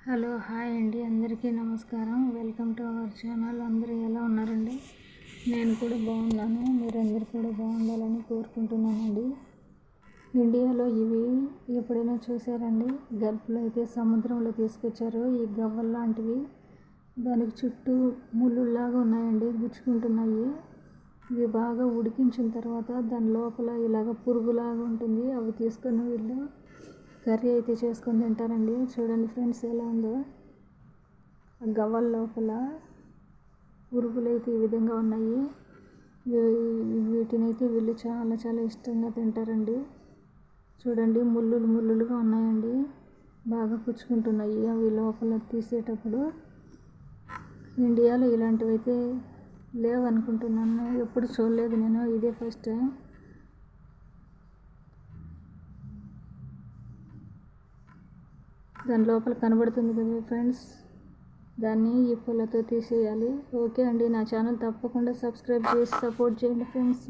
Hello hi అండి, అందరికీ నమస్కారం. Welcome to our channel. అందరూ ఎలా ఉన్నారండి? నేను కూడా బాగున్నాను. మీరందరూ కూడా బాగుండాలని కోరుకుంటున్నానండి. ఇండియాలో ఇవి ఎప్పుడైనా చూసారండి? గల్ఫ్లో అయితే సముద్రంలో తీసుకొచ్చారు ఈ గవ్వలు లాంటివి. దానికి చుట్టూ ముళ్ళులాగా ఉన్నాయండి, గుచ్చుకుంటున్నాయి. ఇవి బాగా ఉడికించిన తర్వాత దాని లోపల ఇలాగ పురుగులాగా ఉంటుంది. అవి తీసుకొని వీళ్ళు కర్రీ అయితే చేసుకొని తింటారండి. చూడండి ఫ్రెండ్స్, ఎలా ఉందో. ఆ గవ్వల లోపల పురుగులు అయితే ఈ విధంగా ఉన్నాయి. వీటినైతే వీళ్ళు చాలా చాలా ఇష్టంగా తింటారండి. చూడండి, ముళ్ళులుగా ఉన్నాయండి, బాగా పుచ్చుకుంటున్నాయి అవి లోపల తీసేటప్పుడు. ఇండియాలో ఇలాంటివి అయితే లేవనుకుంటున్నాను, ఎప్పుడు చూడలేదు నేను, ఇదే ఫస్ట్ టైం. దాని లోపల కనబడుతుంది కదా ఫ్రెండ్స్, దాన్ని ఈ పూలతో తీసేయాలి. ఓకే అండి, నా ఛానల్ తప్పకుండా సబ్స్క్రైబ్ చేసి సపోర్ట్ చేయండి ఫ్రెండ్స్.